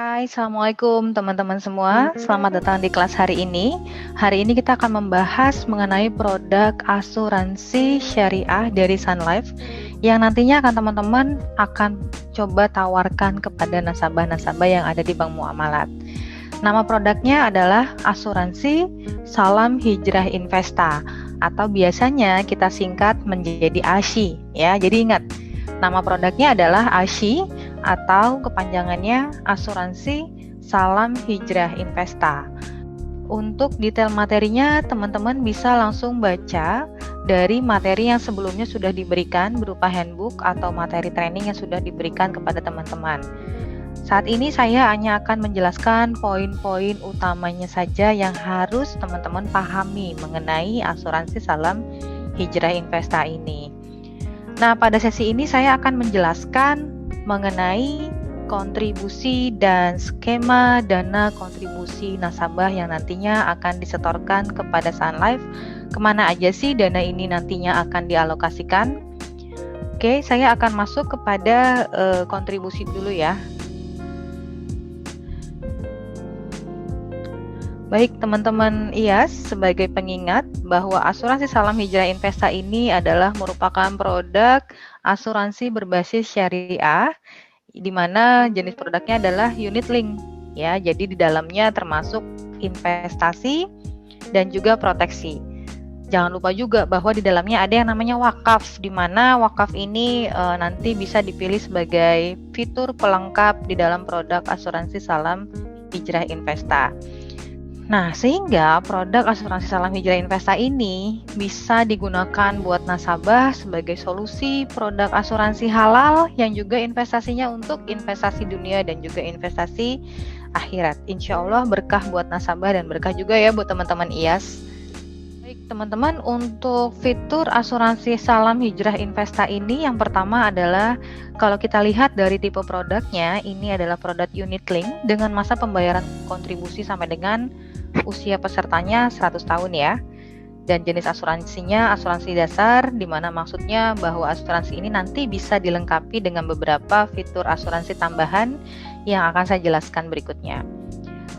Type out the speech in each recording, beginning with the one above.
Hai, Assalamualaikum teman-teman semua. Selamat datang di kelas hari ini. Hari ini kita akan membahas mengenai produk asuransi syariah dari Sun Life yang nantinya teman-teman akan coba tawarkan kepada nasabah-nasabah yang ada di Bank Muamalat. Nama produknya adalah Asuransi Salam Hijrah Investa atau biasanya kita singkat menjadi ASY ya. Jadi ingat, nama produknya adalah ASY atau kepanjangannya Asuransi Salam Hijrah Investa. Untuk detail materinya, teman-teman bisa langsung baca dari materi yang sebelumnya sudah diberikan berupa handbook atau materi training yang sudah diberikan kepada teman-teman. Saat ini saya hanya akan menjelaskan poin-poin utamanya saja yang harus teman-teman pahami mengenai Asuransi Salam Hijrah Investa ini. Nah, pada sesi ini saya akan menjelaskan mengenai kontribusi dan skema dana kontribusi nasabah yang nantinya akan disetorkan kepada Sun Life. Kemana aja sih dana ini nantinya akan dialokasikan? Oke, saya akan masuk kepada kontribusi dulu ya. Baik teman-teman IAS, sebagai pengingat bahwa Asuransi Salam Hijrah Investa ini adalah merupakan produk asuransi berbasis syariah, di mana jenis produknya adalah unit link ya. Jadi di dalamnya termasuk investasi dan juga proteksi. Jangan lupa juga bahwa di dalamnya ada yang namanya wakaf, di mana wakaf ini nanti bisa dipilih sebagai fitur pelengkap di dalam produk Asuransi Salam Hijrah Investa. Nah, sehingga produk Asuransi Salam Hijrah Investa ini bisa digunakan buat nasabah sebagai solusi produk asuransi halal yang juga investasinya untuk investasi dunia dan juga investasi akhirat. Insya Allah berkah buat nasabah dan berkah juga ya buat teman-teman IAS. Baik teman-teman, untuk fitur Asuransi Salam Hijrah Investa ini yang pertama adalah kalau kita lihat dari tipe produknya, ini adalah produk unit link dengan masa pembayaran kontribusi sampai dengan usia pesertanya 100 tahun ya. Dan jenis asuransinya asuransi dasar, di mana maksudnya bahwa asuransi ini nanti bisa dilengkapi dengan beberapa fitur asuransi tambahan yang akan saya jelaskan berikutnya.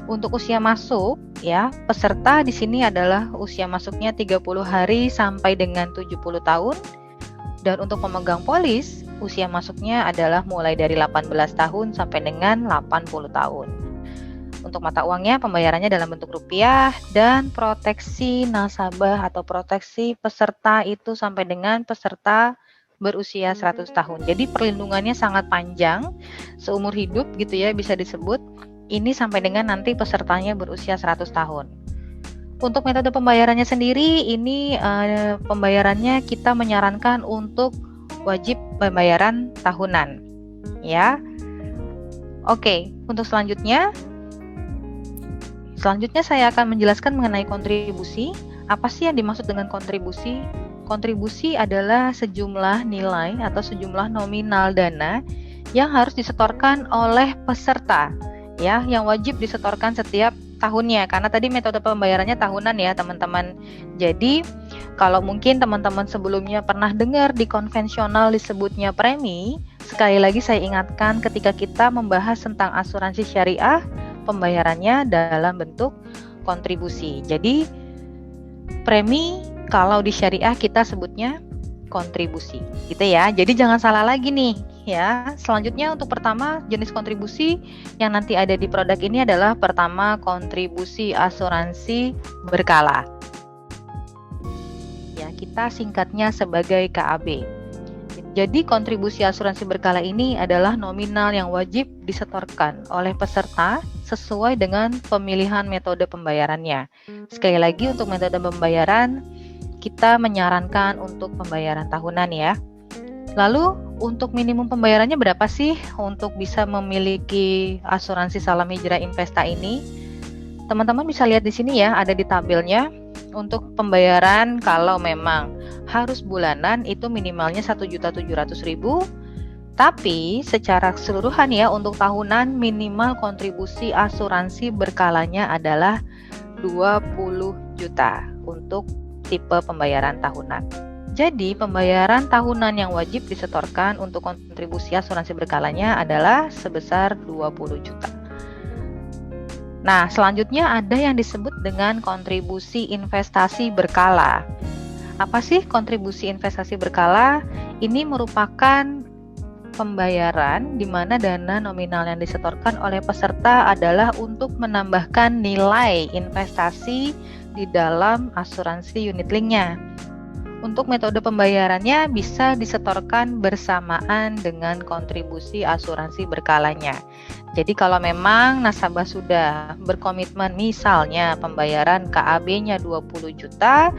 Untuk usia masuk ya, peserta di sini adalah usia masuknya 30 hari sampai dengan 70 tahun. Dan untuk pemegang polis, usia masuknya adalah mulai dari 18 tahun sampai dengan 80 tahun. Untuk mata uangnya pembayarannya dalam bentuk rupiah dan proteksi nasabah atau proteksi peserta itu sampai dengan peserta berusia 100 tahun. Jadi perlindungannya sangat panjang, seumur hidup gitu ya bisa disebut. Ini sampai dengan nanti pesertanya berusia 100 tahun. Untuk metode pembayarannya sendiri, ini pembayarannya kita menyarankan untuk wajib pembayaran tahunan ya. Oke, untuk selanjutnya saya akan menjelaskan mengenai kontribusi. Apa sih yang dimaksud dengan kontribusi? Kontribusi adalah sejumlah nilai atau sejumlah nominal dana yang harus disetorkan oleh peserta ya, yang wajib disetorkan setiap tahunnya, karena tadi metode pembayarannya tahunan ya teman-teman. Jadi kalau mungkin teman-teman sebelumnya pernah dengar di konvensional disebutnya premi, sekali lagi saya ingatkan ketika kita membahas tentang asuransi syariah, pembayarannya dalam bentuk kontribusi. Jadi premi kalau di syariah kita sebutnya kontribusi gitu ya. Jadi jangan salah lagi nih ya. Selanjutnya untuk pertama jenis kontribusi yang nanti ada di produk ini adalah pertama kontribusi asuransi berkala. Ya, kita singkatnya sebagai KAB. Jadi kontribusi asuransi berkala ini adalah nominal yang wajib disetorkan oleh peserta sesuai dengan pemilihan metode pembayarannya. Sekali lagi untuk metode pembayaran kita menyarankan untuk pembayaran tahunan ya. Lalu untuk minimum pembayarannya berapa sih untuk bisa memiliki Asuransi Salam Hijrah Investa ini? Teman-teman bisa lihat di sini ya, ada di tabelnya. Untuk pembayaran kalau memang harus bulanan itu minimalnya 1.700.000, tapi secara keseluruhan ya untuk tahunan minimal kontribusi asuransi berkalanya adalah 20 juta untuk tipe pembayaran tahunan. Jadi pembayaran tahunan yang wajib disetorkan untuk kontribusi asuransi berkalanya adalah sebesar 20 juta. Nah, selanjutnya ada yang disebut dengan kontribusi investasi berkala. Apa sih kontribusi investasi berkala? Ini merupakan pembayaran di mana dana nominal yang disetorkan oleh peserta adalah untuk menambahkan nilai investasi di dalam asuransi unit linknya. Untuk metode pembayarannya bisa disetorkan bersamaan dengan kontribusi asuransi berkalanya. Jadi kalau memang nasabah sudah berkomitmen misalnya pembayaran KAB-nya 20 juta,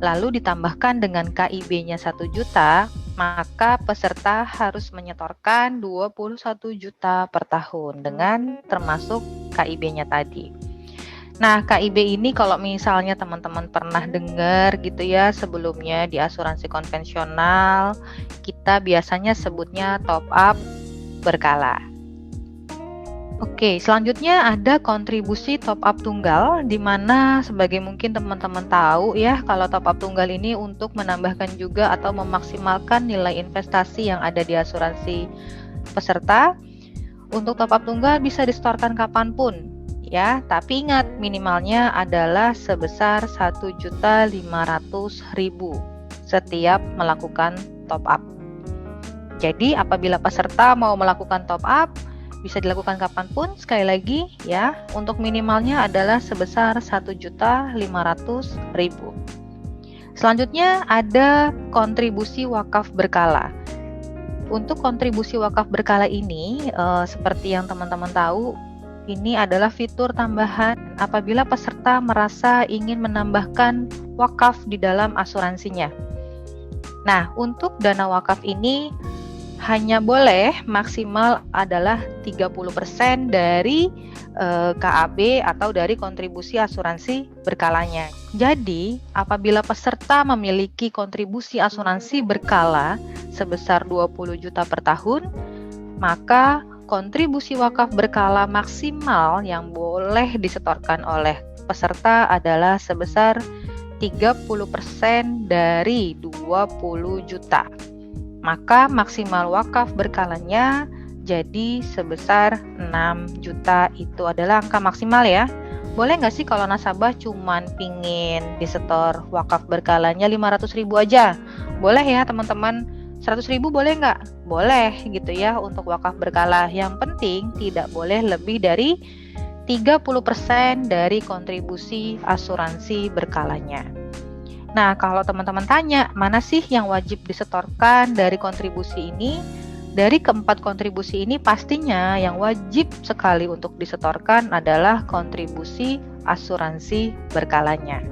lalu ditambahkan dengan KIB-nya 1 juta, maka peserta harus menyetorkan 21 juta per tahun dengan termasuk KIB-nya tadi. Nah, KIB ini kalau misalnya teman-teman pernah dengar gitu ya sebelumnya di asuransi konvensional, kita biasanya sebutnya top up berkala. Oke, selanjutnya ada kontribusi top up tunggal, di mana sebagai mungkin teman-teman tahu ya, kalau top up tunggal ini untuk menambahkan juga atau memaksimalkan nilai investasi yang ada di asuransi peserta. Untuk top up tunggal bisa disetorkan kapanpun ya, tapi ingat minimalnya adalah sebesar 1.500.000 setiap melakukan top up. Jadi apabila peserta mau melakukan top up bisa dilakukan kapanpun, sekali lagi ya, untuk minimalnya adalah sebesar 1.500.000. Selanjutnya ada kontribusi wakaf berkala. Untuk kontribusi wakaf berkala ini seperti yang teman-teman tahu, ini adalah fitur tambahan apabila peserta merasa ingin menambahkan wakaf di dalam asuransinya. Nah, untuk dana wakaf ini hanya boleh maksimal adalah 30% dari KAB atau dari kontribusi asuransi berkalanya. Jadi, apabila peserta memiliki kontribusi asuransi berkala sebesar 20 juta per tahun, maka kontribusi wakaf berkala maksimal yang boleh disetorkan oleh peserta adalah sebesar 30% dari 20 juta. Maka maksimal wakaf berkalanya jadi sebesar 6 juta. Itu adalah angka maksimal ya. Boleh nggak sih kalau nasabah cuman pingin disetor wakaf berkalanya 500.000 aja? Boleh ya teman-teman. 100.000 boleh nggak? Boleh gitu ya untuk wakaf berkala. Yang penting tidak boleh lebih dari 30% dari kontribusi asuransi berkalanya. Nah, kalau teman-teman tanya, mana sih yang wajib disetorkan dari kontribusi ini? Dari keempat kontribusi ini pastinya yang wajib sekali untuk disetorkan adalah kontribusi asuransi berkalanya.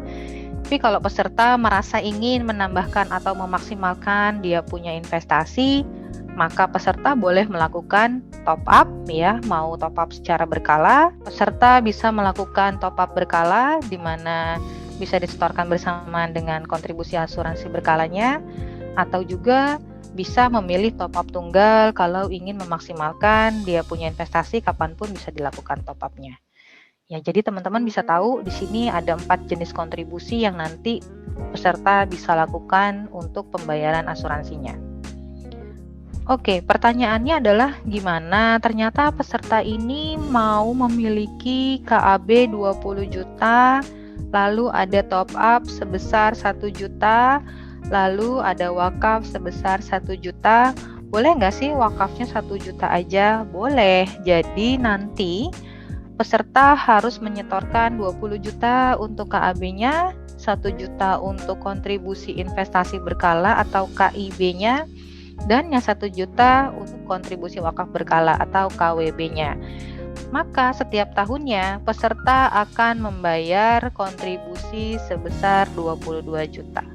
Tapi kalau peserta merasa ingin menambahkan atau memaksimalkan dia punya investasi, maka peserta boleh melakukan top up ya, mau top up secara berkala. Peserta bisa melakukan top up berkala di mana bisa disetorkan bersamaan dengan kontribusi asuransi berkalanya, atau juga bisa memilih top up tunggal kalau ingin memaksimalkan dia punya investasi kapanpun bisa dilakukan top up-nya. Ya, jadi teman-teman bisa tahu di sini ada 4 jenis kontribusi yang nanti peserta bisa lakukan untuk pembayaran asuransinya. Oke, pertanyaannya adalah gimana ternyata peserta ini mau memiliki KAB 20 juta, lalu ada top up sebesar 1 juta, lalu ada wakaf sebesar 1 juta. Boleh nggak sih wakafnya 1 juta aja? Boleh. Jadi nanti peserta harus menyetorkan 20 juta untuk KAB-nya, 1 juta untuk kontribusi investasi berkala atau KIB-nya, dan yang 1 juta untuk kontribusi wakaf berkala atau KWB-nya. Maka setiap tahunnya peserta akan membayar kontribusi sebesar 22 juta.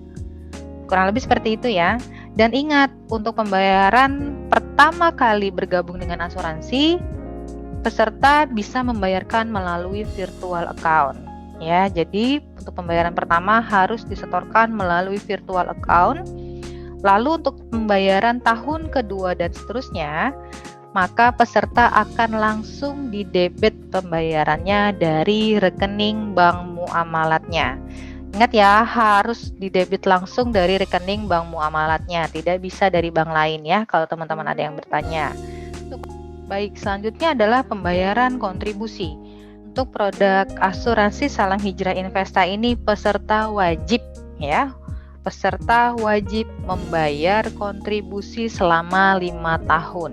Kurang lebih seperti itu ya. Dan ingat, untuk pembayaran pertama kali bergabung dengan asuransi, peserta bisa membayarkan melalui virtual account ya. Jadi untuk pembayaran pertama harus disetorkan melalui virtual account. Lalu untuk pembayaran tahun kedua dan seterusnya, maka peserta akan langsung didebit pembayarannya dari rekening bank muamalatnya. Ingat ya, harus didebit langsung dari rekening bank muamalatnya, tidak bisa dari bank lain ya kalau teman-teman ada yang bertanya. Baik, selanjutnya adalah pembayaran kontribusi. Untuk produk asuransi salam hijrah investa ini peserta wajib ya. Peserta wajib membayar kontribusi selama 5 tahun.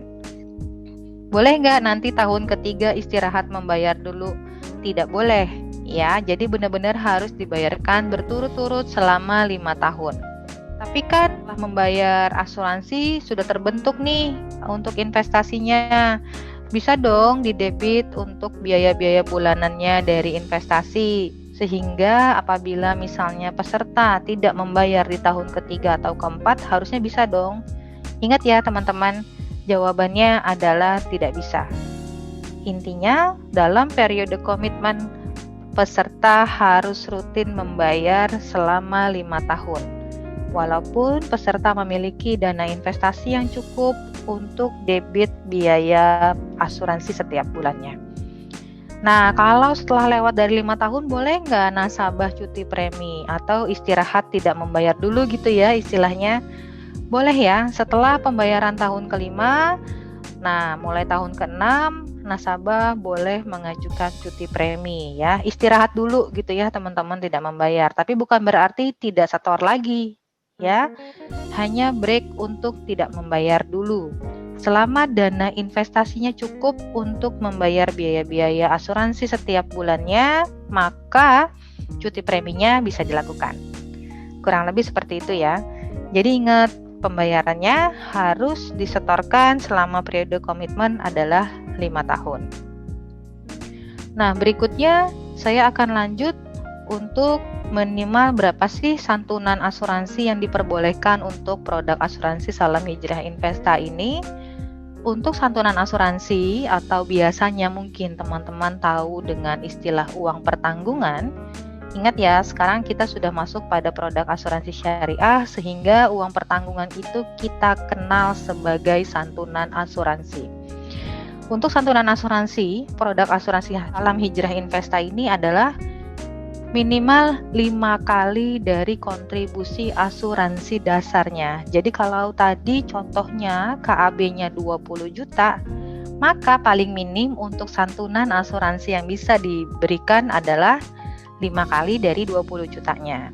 Boleh nggak nanti tahun ketiga istirahat membayar dulu? Tidak boleh ya. Jadi benar-benar harus dibayarkan berturut-turut selama 5 tahun. Tapi kan setelah membayar asuransi sudah terbentuk nih untuk investasinya. Bisa dong didebit untuk biaya-biaya bulanannya dari investasi. Sehingga apabila misalnya peserta tidak membayar di tahun ketiga atau keempat, harusnya bisa dong. Ingat ya teman-teman, jawabannya adalah tidak bisa. Intinya dalam periode komitmen, peserta harus rutin membayar selama 5 tahun. Walaupun peserta memiliki dana investasi yang cukup untuk debit biaya asuransi setiap bulannya. Nah, kalau setelah lewat dari 5 tahun, boleh nggak nasabah cuti premi atau istirahat tidak membayar dulu gitu ya istilahnya? Boleh ya, setelah pembayaran tahun kelima, nah mulai tahun ke-6, nasabah boleh mengajukan cuti premi ya. Istirahat dulu gitu ya teman-teman, tidak membayar. Tapi bukan berarti tidak setor lagi ya, hanya break untuk tidak membayar dulu. Selama dana investasinya cukup untuk membayar biaya-biaya asuransi setiap bulannya, maka cuti preminya bisa dilakukan. Kurang lebih seperti itu ya. Jadi ingat, pembayarannya harus disetorkan selama periode komitmen adalah 5 tahun. Nah, berikutnya saya akan lanjut untuk minimal berapa sih santunan asuransi yang diperbolehkan untuk produk asuransi salam hijrah investa ini. Untuk santunan asuransi atau biasanya mungkin teman-teman tahu dengan istilah uang pertanggungan. Ingat ya, sekarang kita sudah masuk pada produk asuransi syariah sehingga uang pertanggungan itu kita kenal sebagai santunan asuransi. Untuk santunan asuransi, produk asuransi salam hijrah investa ini adalah minimal 5 kali dari kontribusi asuransi dasarnya. Jadi kalau tadi contohnya KAB-nya 20 juta, maka paling minim untuk santunan asuransi yang bisa diberikan adalah 5 kali dari 20 jutanya.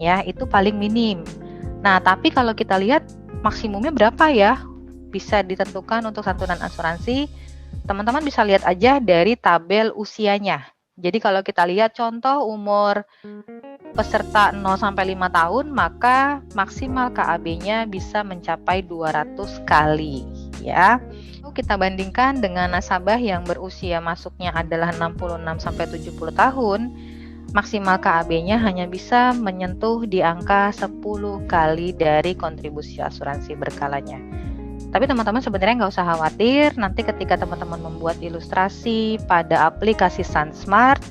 Ya, itu paling minim. Nah, tapi kalau kita lihat maksimumnya berapa ya? Bisa ditentukan untuk santunan asuransi. Teman-teman bisa lihat aja dari tabel usianya. Jadi kalau kita lihat contoh umur peserta 0 sampai 5 tahun, maka maksimal KAB-nya bisa mencapai 200 kali ya. Kita bandingkan dengan nasabah yang berusia masuknya adalah 66 sampai 70 tahun, maksimal KAB-nya hanya bisa menyentuh di angka 10 kali dari kontribusi asuransi berkalanya. Tapi teman-teman sebenarnya nggak usah khawatir, nanti ketika teman-teman membuat ilustrasi pada aplikasi SunSmart,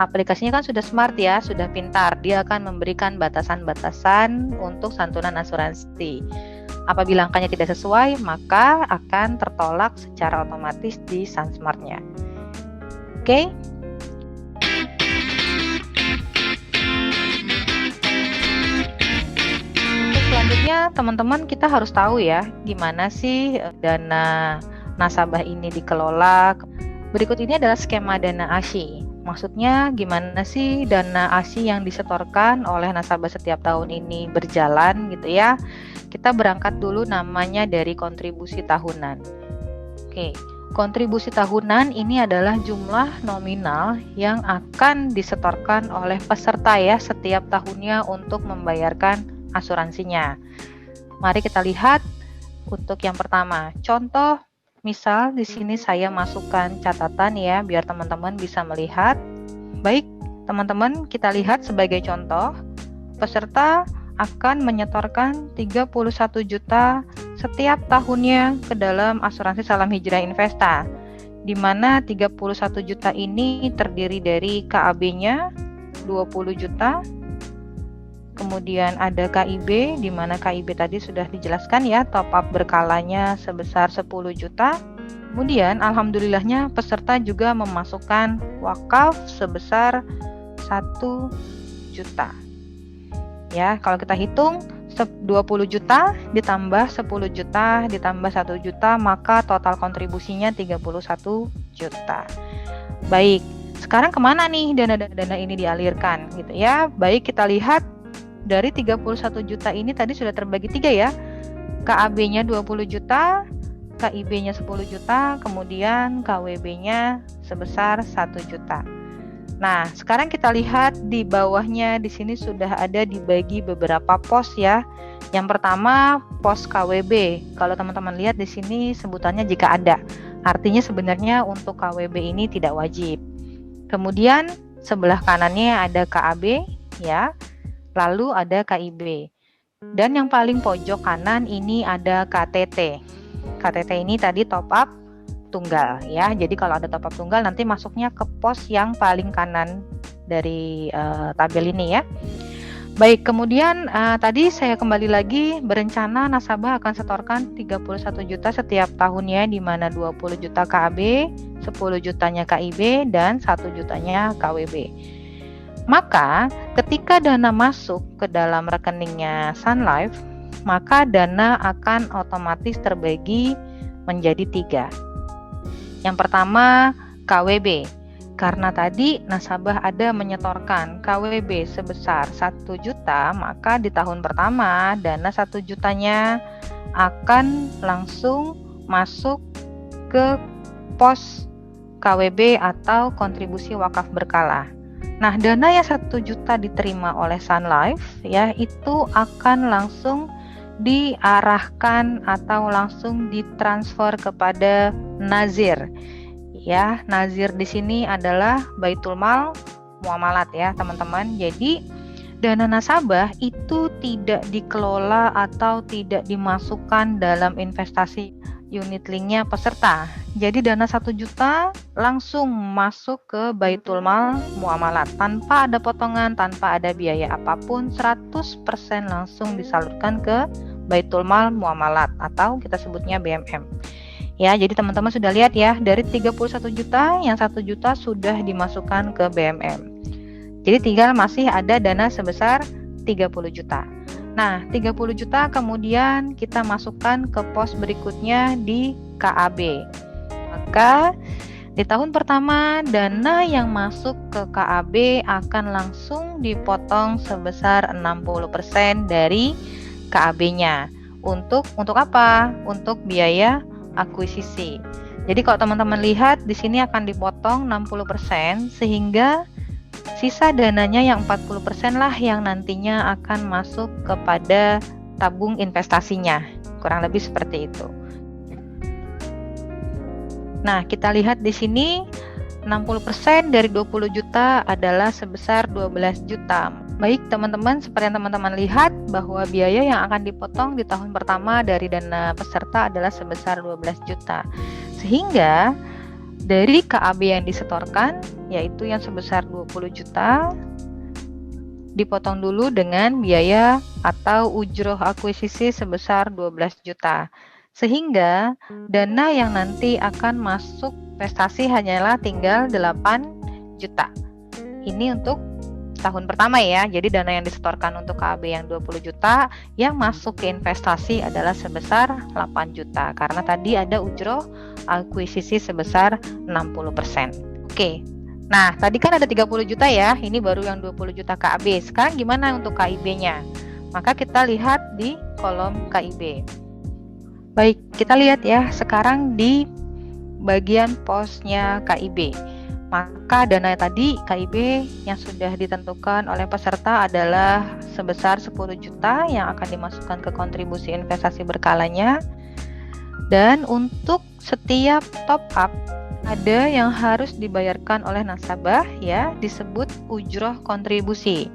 aplikasinya kan sudah smart ya, sudah pintar, dia akan memberikan batasan-batasan untuk santunan asuransi. Apabila angkanya tidak sesuai, maka akan tertolak secara otomatis di SunSmart-nya. Oke? Selanjutnya teman-teman kita harus tahu ya gimana sih dana nasabah ini dikelola. Berikut ini adalah skema dana ASI. Maksudnya gimana sih dana ASI yang disetorkan oleh nasabah setiap tahun ini berjalan gitu ya. Kita berangkat dulu namanya dari kontribusi tahunan. Oke, kontribusi tahunan ini adalah jumlah nominal yang akan disetorkan oleh peserta ya setiap tahunnya untuk membayarkan asuransinya. Mari kita lihat untuk yang pertama. Contoh, misal di sini saya masukkan catatan ya biar teman-teman bisa melihat. Baik, teman-teman kita lihat sebagai contoh, peserta akan menyetorkan 31 juta setiap tahunnya ke dalam asuransi salam hijrah investa. Di mana 31 juta ini terdiri dari KAB-nya 20 juta. Kemudian ada KIB, di mana KIB tadi sudah dijelaskan ya, top up berkalanya sebesar 10 juta. Kemudian alhamdulillahnya peserta juga memasukkan wakaf sebesar 1 juta. Ya, kalau kita hitung 20 juta ditambah 10 juta ditambah 1 juta, maka total kontribusinya 31 juta. Baik, Sekarang kemana nih dana-dana ini dialirkan gitu ya? Baik, kita lihat dari 31 juta ini tadi sudah terbagi 3 ya. KAB-nya 20 juta, KIB-nya 10 juta, kemudian KWB-nya sebesar 1 juta. Nah, sekarang kita lihat di bawahnya, di sini sudah ada dibagi beberapa pos ya. Yang pertama, pos KWB. Kalau teman-teman lihat di sini sebutannya jika ada. Artinya sebenarnya untuk KWB ini tidak wajib. Kemudian sebelah kanannya ada KAB ya. Lalu ada KIB. Dan yang paling pojok kanan ini ada KTT. KTT ini tadi top up tunggal ya. Jadi kalau ada top up tunggal nanti masuknya ke pos yang paling kanan dari tabel ini ya. Baik, kemudian tadi saya kembali lagi, berencana nasabah akan setorkan 31 juta setiap tahunnya, di mana 20 juta KAB, 10 jutanya KIB, dan 1 jutanya KWB. Maka ketika dana masuk ke dalam rekeningnya Sun Life, maka dana akan otomatis terbagi menjadi 3. Yang pertama KWB, karena tadi nasabah ada menyetorkan KWB sebesar 1 juta, maka di tahun pertama dana 1 jutanya akan langsung masuk ke pos KWB atau kontribusi wakaf berkala. Nah, dana yang 1 juta diterima oleh Sun Life ya, itu akan langsung diarahkan atau langsung ditransfer kepada nazir. Ya, nazir di sini adalah Baitul Mal Muamalat ya, teman-teman. Jadi, dana nasabah itu tidak dikelola atau tidak dimasukkan dalam investasi unit linknya peserta. Jadi dana 1 juta langsung masuk ke Baitul Mal Muamalat tanpa ada potongan, tanpa ada biaya apapun, 100% langsung disalurkan ke Baitul Mal Muamalat atau kita sebutnya BMM. Ya, jadi teman-teman sudah lihat ya, dari 31 juta yang 1 juta sudah dimasukkan ke BMM. Jadi tinggal masih ada dana sebesar 30 juta. Nah, 30 juta kemudian kita masukkan ke pos berikutnya di KAB. Maka di tahun pertama dana yang masuk ke KAB akan langsung dipotong sebesar 60% dari KAB-nya. Untuk apa? Untuk biaya akuisisi. Jadi kalau teman-teman lihat di sini akan dipotong 60% sehingga sisa dananya yang 40% lah yang nantinya akan masuk kepada tabung investasinya. Kurang lebih seperti itu. Nah, kita lihat di sini 60% dari 20 juta adalah sebesar 12 juta. Baik teman-teman, seperti yang teman-teman lihat bahwa biaya yang akan dipotong di tahun pertama dari dana peserta adalah sebesar 12 juta. Sehingga dari KAB yang disetorkan, yaitu yang sebesar 20 juta, dipotong dulu dengan biaya atau ujroh akuisisi sebesar 12 juta. Sehingga dana yang nanti akan masuk investasi hanyalah tinggal 8 juta. Ini untuk tahun pertama ya. Jadi dana yang disetorkan untuk KAB yang 20 juta, yang masuk ke investasi adalah sebesar 8 juta. Karena tadi ada ujroh akuisisi sebesar 60%. Oke. Nah, tadi kan ada 30 juta ya. Ini baru yang 20 juta KAB. Sekarang gimana untuk KIB-nya? Maka kita lihat di kolom KIB. Baik, kita lihat ya sekarang di bagian posnya KIB. Maka dana tadi KIB yang sudah ditentukan oleh peserta adalah sebesar 10 juta yang akan dimasukkan ke kontribusi investasi berkalanya. Dan untuk setiap top up ada yang harus dibayarkan oleh nasabah ya, disebut ujroh kontribusi.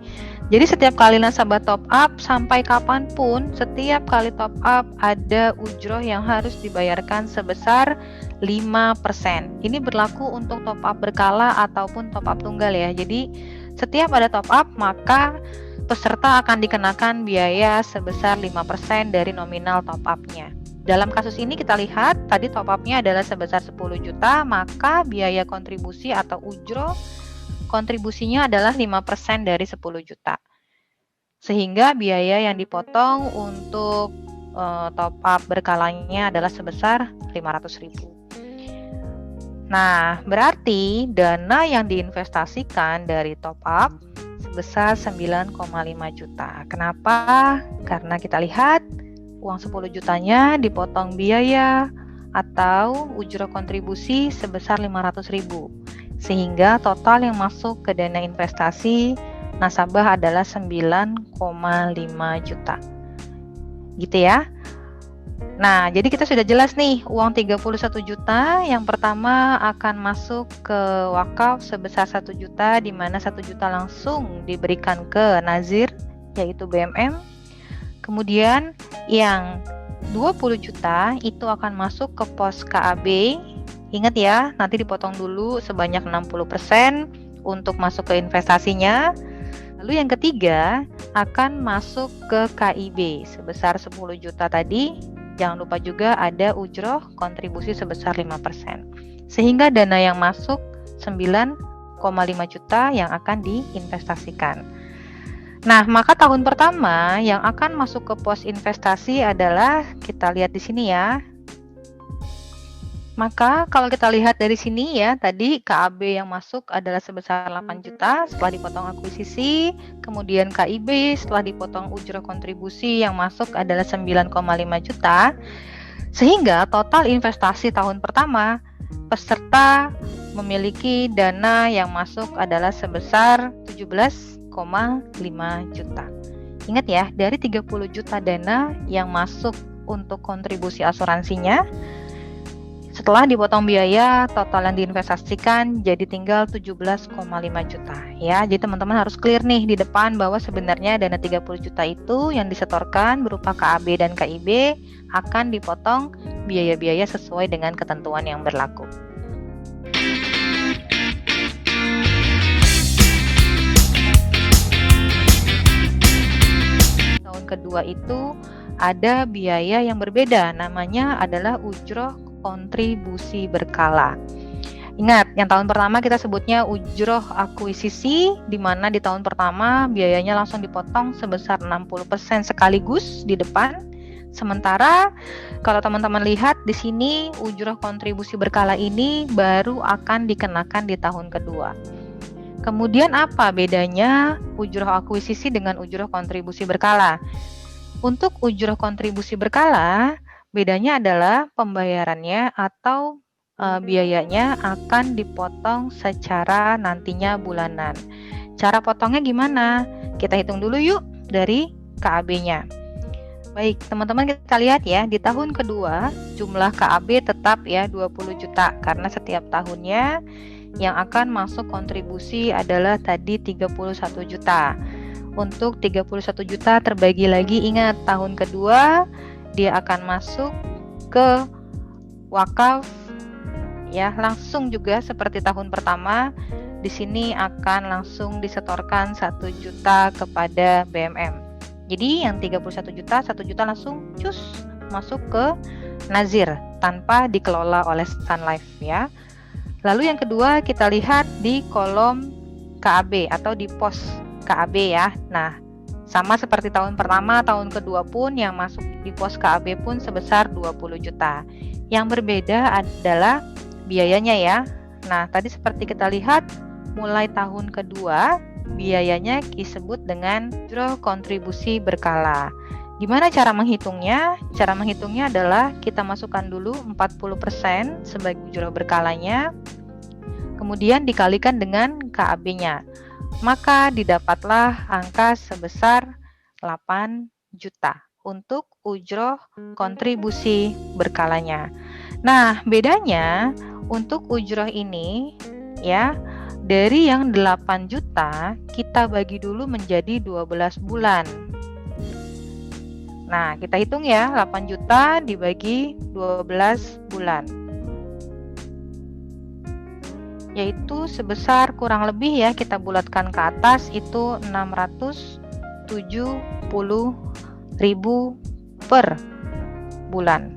Jadi setiap kali nasabah top up sampai kapanpun, setiap kali top up ada ujroh yang harus dibayarkan sebesar 5%. Ini berlaku untuk top up berkala ataupun top up tunggal ya. Jadi setiap ada top up maka peserta akan dikenakan biaya sebesar 5% dari nominal top up-nya. Dalam kasus ini kita lihat tadi top up-nya adalah sebesar 10 juta, maka biaya kontribusi atau ujroh kontribusinya adalah 5% dari 10 juta. Sehingga biaya yang dipotong untuk top up berkalanya adalah sebesar 500.000. Nah, berarti dana yang diinvestasikan dari top up sebesar 9,5 juta. Kenapa? Karena kita lihat uang 10 jutanya dipotong biaya atau ujrah kontribusi sebesar 500.000. Sehingga total yang masuk ke dana investasi nasabah adalah 9,5 juta. Gitu ya. Nah, jadi kita sudah jelas nih, uang 31 juta yang pertama akan masuk ke wakaf sebesar 1 juta, di mana 1 juta langsung diberikan ke nazir, yaitu BMM. Kemudian yang 20 juta itu akan masuk ke pos KAB. Ingat ya, nanti dipotong dulu sebanyak 60% untuk masuk ke investasinya. Lalu yang ketiga akan masuk ke KIB sebesar 10 juta tadi. Jangan lupa juga ada ujroh kontribusi sebesar 5%. Sehingga dana yang masuk 9,5 juta yang akan diinvestasikan. Nah, maka tahun pertama yang akan masuk ke pos investasi adalah, kita lihat di sini ya. Maka kalau kita lihat dari sini ya, tadi KAB yang masuk adalah sebesar 8 juta setelah dipotong akuisisi, kemudian KIB setelah dipotong ujrah kontribusi yang masuk adalah 9,5 juta, sehingga total investasi tahun pertama peserta memiliki dana yang masuk adalah sebesar 17,5 juta. Ingat ya, dari 30 juta dana yang masuk untuk kontribusi asuransinya, setelah dipotong biaya, total yang diinvestasikan jadi tinggal 17,5 juta. Ya, jadi teman-teman harus clear nih di depan bahwa sebenarnya dana 30 juta itu yang disetorkan berupa KAB dan KIB akan dipotong biaya-biaya sesuai dengan ketentuan yang berlaku. Tahun kedua itu ada biaya yang berbeda, namanya adalah ujroh kontribusi berkala. Ingat, yang tahun pertama kita sebutnya ujroh akuisisi, di mana di tahun pertama biayanya langsung dipotong sebesar 60% sekaligus di depan. Sementara kalau teman-teman lihat di sini, ujroh kontribusi berkala ini baru akan dikenakan di tahun kedua. Kemudian apa bedanya ujroh akuisisi dengan ujroh kontribusi berkala? Untuk ujroh kontribusi berkala, bedanya adalah pembayarannya atau biayanya akan dipotong secara nantinya bulanan. Cara potongnya gimana? Kita hitung dulu yuk dari KAB-nya. Baik, teman-teman kita lihat ya, di tahun kedua jumlah KAB tetap ya 20 juta karena setiap tahunnya yang akan masuk kontribusi adalah tadi 31 juta. Untuk 31 juta terbagi lagi, ingat tahun kedua dia akan masuk ke wakaf ya, langsung juga seperti tahun pertama. Di sini akan langsung disetorkan 1 juta kepada BMM. Jadi yang 31 juta, 1 juta langsung cus masuk ke nazir tanpa dikelola oleh Sun Life ya. Lalu yang kedua kita lihat di kolom KAB atau di pos KAB ya. Nah, sama seperti tahun pertama, tahun kedua pun yang masuk di pos KAB pun sebesar 20 juta. Yang berbeda adalah biayanya ya. Nah, tadi seperti kita lihat, mulai tahun kedua, biayanya disebut dengan ujroh kontribusi berkala. Gimana cara menghitungnya? Cara menghitungnya adalah kita masukkan dulu 40% sebagai ujroh berkalanya, kemudian dikalikan dengan KAB-nya. Maka didapatlah angka sebesar 8 juta untuk ujroh kontribusi berkalanya. Nah, bedanya untuk ujroh ini ya, dari yang 8 juta kita bagi dulu menjadi 12 bulan. Nah, kita hitung ya, 8 juta dibagi 12 bulan. Yaitu sebesar kurang lebih ya, kita bulatkan ke atas itu 670.000 per bulan.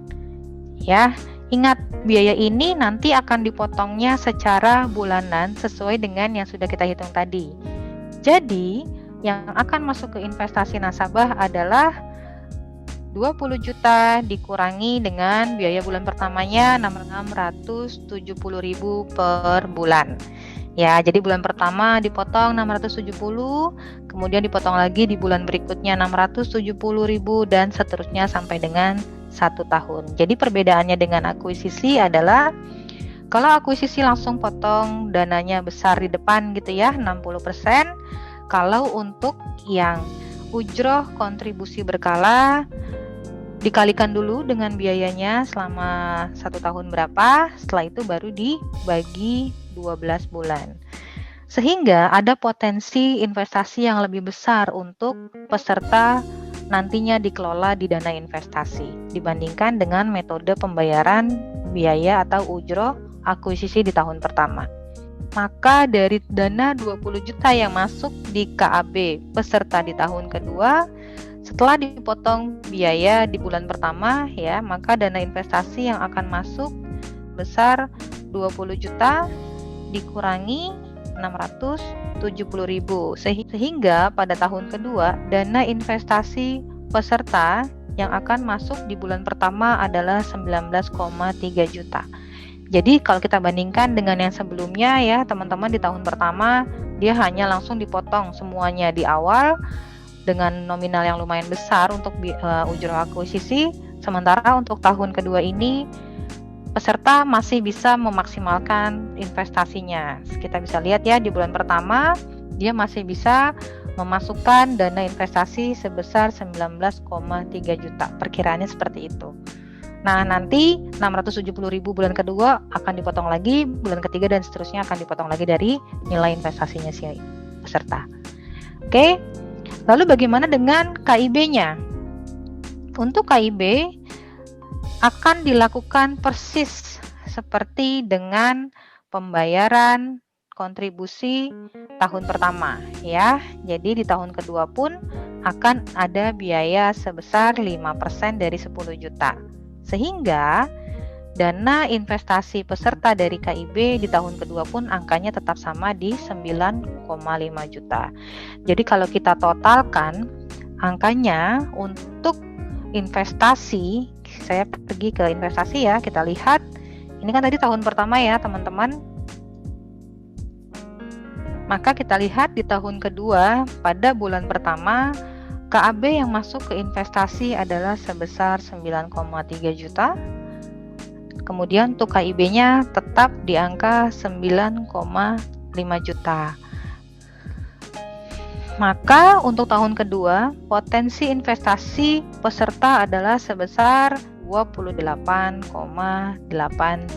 Ya, ingat biaya ini nanti akan dipotongnya secara bulanan sesuai dengan yang sudah kita hitung tadi. Jadi, yang akan masuk ke investasi nasabah adalah 20 juta dikurangi dengan biaya bulan pertamanya 670.000 per bulan. Ya, jadi bulan pertama dipotong 670, kemudian dipotong lagi di bulan berikutnya 670.000 dan seterusnya sampai dengan 1 tahun. Jadi perbedaannya dengan akuisisi adalah kalau akuisisi langsung potong dananya besar di depan gitu ya, 60%. Kalau untuk yang ujroh kontribusi berkala dikalikan dulu dengan biayanya selama 1 tahun berapa, setelah itu baru dibagi 12 bulan. Sehingga ada potensi investasi yang lebih besar untuk peserta nantinya dikelola di dana investasi dibandingkan dengan metode pembayaran biaya atau ujroh akuisisi di tahun pertama. Maka dari dana 20 juta yang masuk di KAB peserta di tahun kedua, setelah dipotong biaya di bulan pertama ya, maka dana investasi yang akan masuk besar 20 juta dikurangi 670.000 sehingga pada tahun kedua dana investasi peserta yang akan masuk di bulan pertama adalah 19,3 juta. Jadi kalau kita bandingkan dengan yang sebelumnya ya teman-teman, di tahun pertama dia hanya langsung dipotong semuanya di awal dengan nominal yang lumayan besar untuk ujroh akuisisi. Sementara untuk tahun kedua ini peserta masih bisa memaksimalkan investasinya. Kita bisa lihat ya di bulan pertama dia masih bisa memasukkan dana investasi sebesar 19,3 juta. Perkiraannya seperti itu. Nah, nanti 670.000 bulan kedua akan dipotong lagi, bulan ketiga dan seterusnya akan dipotong lagi dari nilai investasinya si peserta. Oke. Lalu bagaimana dengan KIB-nya? Untuk KIB akan dilakukan persis seperti dengan pembayaran kontribusi tahun pertama ya. Jadi di tahun kedua pun akan ada biaya sebesar 5% dari 10 juta. Sehingga dana investasi peserta dari KIB di tahun kedua pun angkanya tetap sama di 9,5 juta. Jadi kalau kita totalkan angkanya untuk investasi, saya pergi ke investasi ya, kita lihat. Ini kan tadi tahun pertama ya teman-teman. Maka kita lihat di tahun kedua pada bulan pertama KAB yang masuk ke investasi adalah sebesar 9,3 juta. Kemudian untuk KIB-nya tetap di angka 9,5 juta. Maka untuk tahun kedua, potensi investasi peserta adalah sebesar 28,8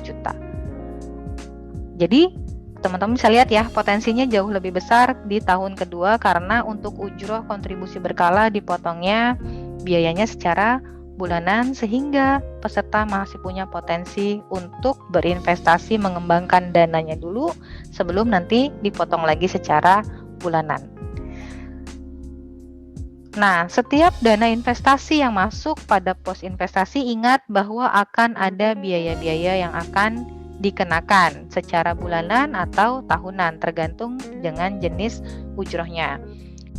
juta. Jadi, teman-teman bisa lihat ya, potensinya jauh lebih besar di tahun kedua karena untuk ujroh kontribusi berkala dipotongnya biayanya secara bulanan sehingga peserta masih punya potensi untuk berinvestasi mengembangkan dananya dulu sebelum nanti dipotong lagi secara bulanan. Nah, setiap dana investasi yang masuk pada pos investasi ingat bahwa akan ada biaya-biaya yang akan dikenakan secara bulanan atau tahunan tergantung dengan jenis ujrohnya.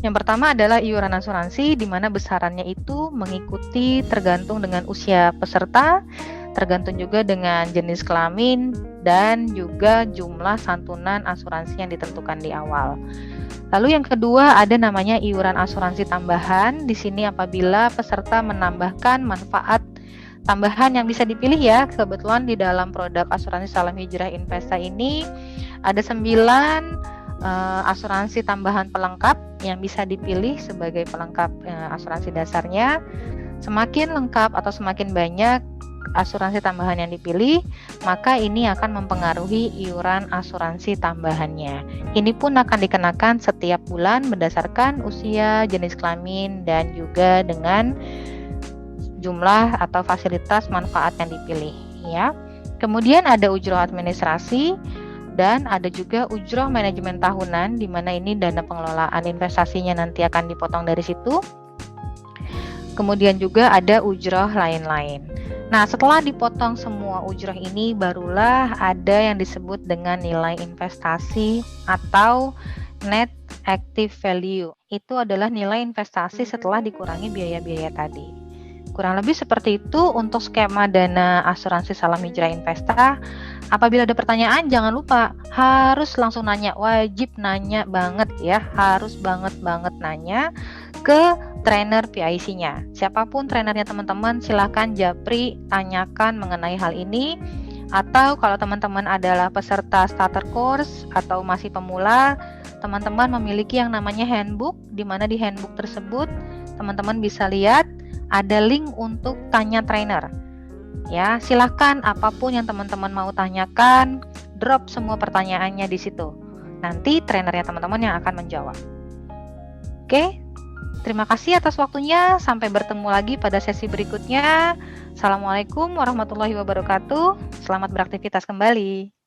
Yang pertama adalah iuran asuransi di mana besarannya itu mengikuti tergantung dengan usia peserta, tergantung juga dengan jenis kelamin dan juga jumlah santunan asuransi yang ditentukan di awal. Lalu yang kedua ada namanya iuran asuransi tambahan. Di sini apabila peserta menambahkan manfaat tambahan yang bisa dipilih ya. Kebetulan di dalam produk asuransi Salam Hijrah Investa ini ada 9 asuransi tambahan pelengkap yang bisa dipilih sebagai pelengkap asuransi dasarnya. Semakin lengkap atau semakin banyak asuransi tambahan yang dipilih, maka ini akan mempengaruhi iuran asuransi tambahannya. Ini pun akan dikenakan setiap bulan berdasarkan usia, jenis kelamin, dan juga dengan jumlah atau fasilitas manfaat yang dipilih ya. Kemudian ada ujroh administrasi dan ada juga ujroh manajemen tahunan di mana ini dana pengelolaan investasinya nanti akan dipotong dari situ. Kemudian juga ada ujroh lain-lain. Nah, setelah dipotong semua ujroh ini barulah ada yang disebut dengan nilai investasi atau net active value. Itu adalah nilai investasi setelah dikurangi biaya-biaya tadi. Kurang lebih seperti itu untuk skema dana asuransi Salam Hijrah Investa. Apabila ada pertanyaan, jangan lupa harus langsung nanya, wajib nanya banget ya, harus banget nanya ke trainer PIC-nya. Siapapun trainernya teman-teman, silakan japri, tanyakan mengenai hal ini. Atau kalau teman-teman adalah peserta starter course atau masih pemula, teman-teman memiliki yang namanya handbook, di mana di handbook tersebut teman-teman bisa lihat ada link untuk tanya trainer. Ya, silakan apapun yang teman-teman mau tanyakan, drop semua pertanyaannya di situ. Nanti trainernya teman-teman yang akan menjawab. Oke, terima kasih atas waktunya. Sampai bertemu lagi pada sesi berikutnya. Assalamualaikum warahmatullahi wabarakatuh. Selamat beraktivitas kembali.